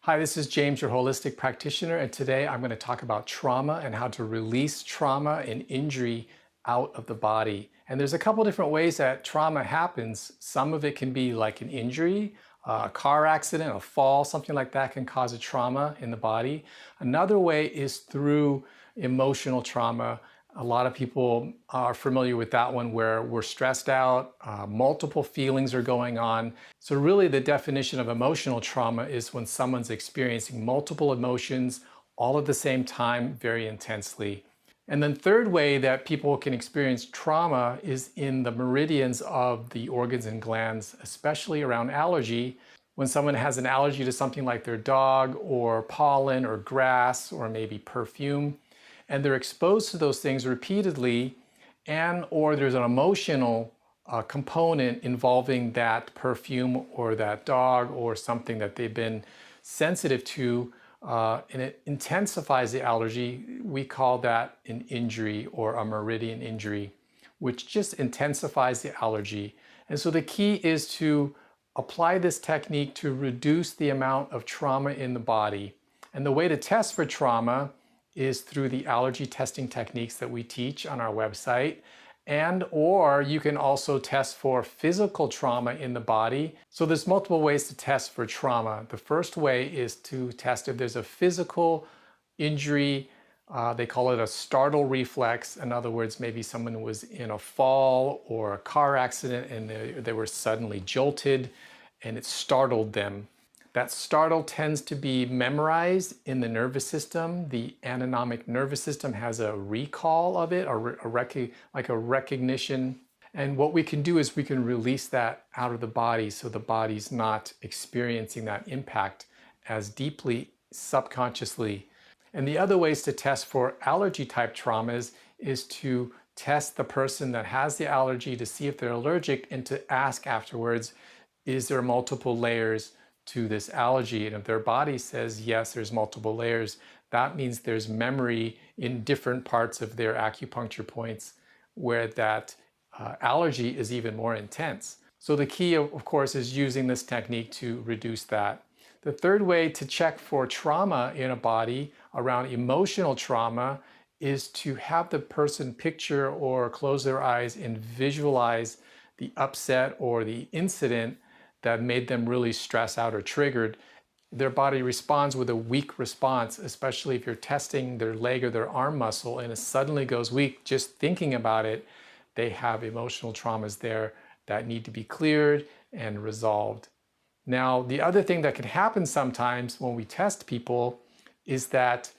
Hi, this is James, your holistic practitioner, and today I'm going to talk about trauma and how to release trauma and injury out of the body. And there's a couple different ways that trauma happens. Some of it can be like an injury, a car accident, a fall, something like that can cause a trauma in the body. Another way is through emotional trauma. A lot of people are familiar with that one where we're stressed out, multiple feelings are going on. So really the definition of emotional trauma is when someone's experiencing multiple emotions all at the same time, very intensely. And then third way that people can experience trauma is in the meridians of the organs and glands, especially around allergy. When someone has an allergy to something like their dog or pollen or grass or maybe perfume, and they're exposed to those things repeatedly, and or there's an emotional component involving that perfume or that dog or something that they've been sensitive to, and it intensifies the allergy, we call that an injury or a meridian injury, which just intensifies the allergy. And so the key is to apply this technique to reduce the amount of trauma in the body. And the way to test for trauma is through the allergy testing techniques that we teach on our website. And or you can also test for physical trauma in the body. So there's multiple ways to test for trauma. The first way is to test if there's a physical injury. They call it a startle reflex. In other words, maybe someone was in a fall or a car accident and they were suddenly jolted and it startled them. That startle tends to be memorized in the nervous system. The autonomic nervous system has a recall of it, like a recognition. And what we can do is we can release that out of the body so the body's not experiencing that impact as deeply subconsciously. And the other ways to test for allergy type traumas is to test the person that has the allergy to see if they're allergic and to ask afterwards, is there multiple layers to this allergy? And if their body says yes, there's multiple layers, that means there's memory in different parts of their acupuncture points where that allergy is even more intense. So the key, of course, is using this technique to reduce that. The third way to check for trauma in a body around emotional trauma is to have the person picture or close their eyes and visualize the upset or the incident that made them really stress out or triggered. Their body responds with a weak response, especially if you're testing their leg or their arm muscle and it suddenly goes weak just thinking about it. They have emotional traumas there that need to be cleared and resolved. Now, the other thing that can happen sometimes when we test people is that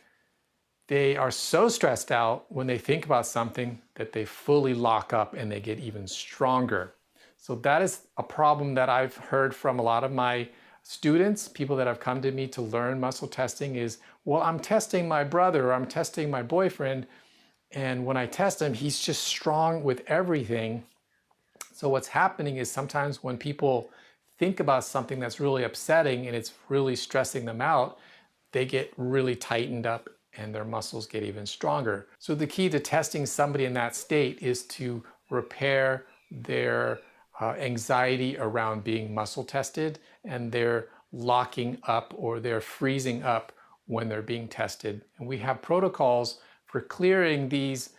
they are so stressed out when they think about something that they fully lock up and they get even stronger. So that is a problem that I've heard from a lot of my students, people that have come to me to learn muscle testing is, well, I'm testing my brother or I'm testing my boyfriend, and when I test him, he's just strong with everything. So what's happening is sometimes when people think about something that's really upsetting and it's really stressing them out, they get really tightened up and their muscles get even stronger. So the key to testing somebody in that state is to repair their anxiety around being muscle tested and they're locking up or they're freezing up when they're being tested. And we have protocols for clearing these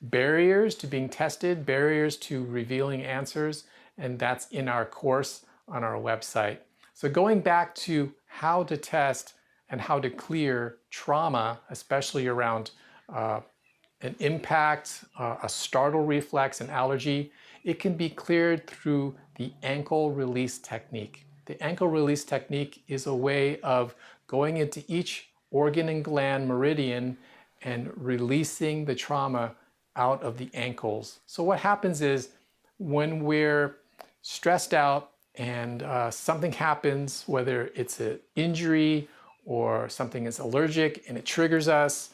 barriers to being tested, barriers to revealing answers, and that's in our course on our website. So going back to how to test and how to clear trauma, especially around an impact, a startle reflex, an allergy, it can be cleared through the ankle release technique. The ankle release technique is a way of going into each organ and gland meridian and releasing the trauma out of the ankles. So what happens is when we're stressed out and something happens, whether it's an injury or something is allergic and it triggers us,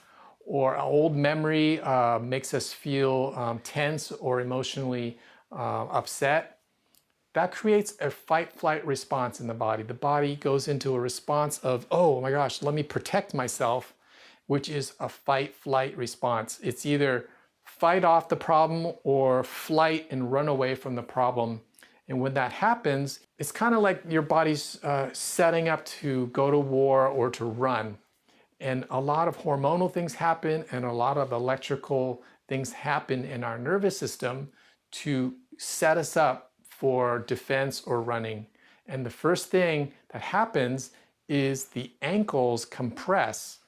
or an old memory makes us feel tense or emotionally upset, that creates a fight-flight response in the body. The body goes into a response of, oh my gosh, let me protect myself, which is a fight-flight response. It's either fight off the problem or flight and run away from the problem. And when that happens, it's kind of like your body's setting up to go to war or to run. And a lot of hormonal things happen and a lot of electrical things happen in our nervous system to set us up for defense or running. And the first thing that happens is the ankles compress.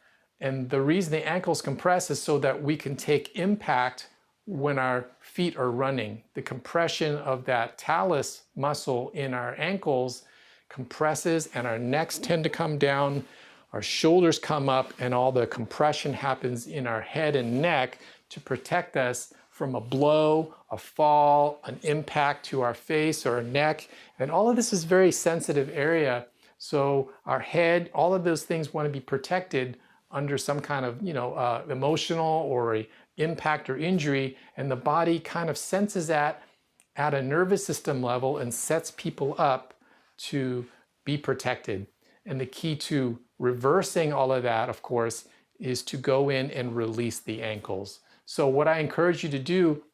And the reason the ankles compress is so that we can take impact when our feet are running. The compression of that talus muscle in our ankles compresses and our necks tend to come down, our shoulders come up, and all the compression happens in our head and neck to protect us from a blow, a fall, an impact to our face or our neck. And all of this is very sensitive area. So our head, all of those things want to be protected under some kind of, emotional or a impact or injury, and the body kind of senses that at a nervous system level and sets people up to be protected. And the key to reversing all of that, of course, is to go in and release the ankles. So what I encourage you to do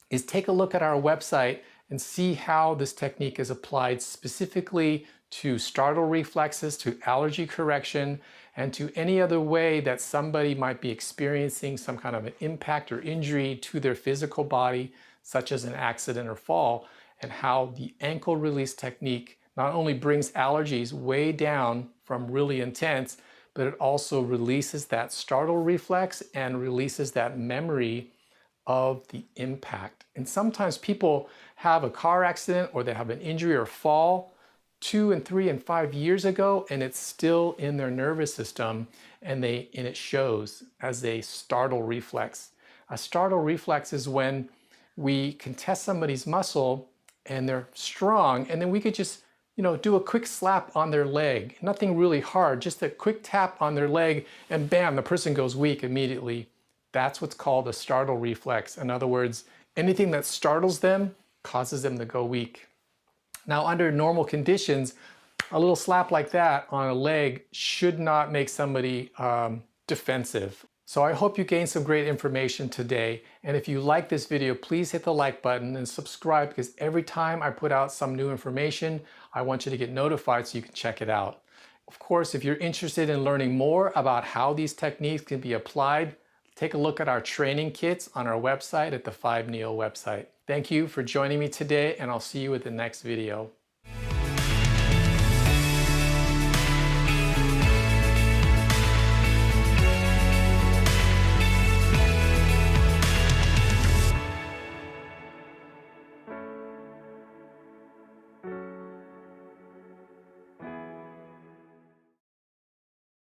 is take a look at our website and see how this technique is applied specifically to startle reflexes, to allergy correction, and to any other way that somebody might be experiencing some kind of an impact or injury to their physical body, such as an accident or fall, and how the ankle release technique not only brings allergies way down from really intense, but it also releases that startle reflex and releases that memory of the impact. And sometimes people have a car accident or they have an injury or fall 2 and 3 and 5 years ago, and it's still in their nervous system, and it shows as a startle reflex. A startle reflex is when we can test somebody's muscle and they're strong, and then we could just do a quick slap on their leg. Nothing really hard, just a quick tap on their leg, and bam, the person goes weak immediately. That's what's called a startle reflex. In other words, anything that startles them causes them to go weak. Now, under normal conditions, a little slap like that on a leg should not make somebody defensive. So I hope you gained some great information today. And if you like this video, please hit the like button and subscribe, because every time I put out some new information, I want you to get notified so you can check it out. Of course, if you're interested in learning more about how these techniques can be applied, take a look at our training kits on our website at the 5Neo website. Thank you for joining me today, and I'll see you at the next video.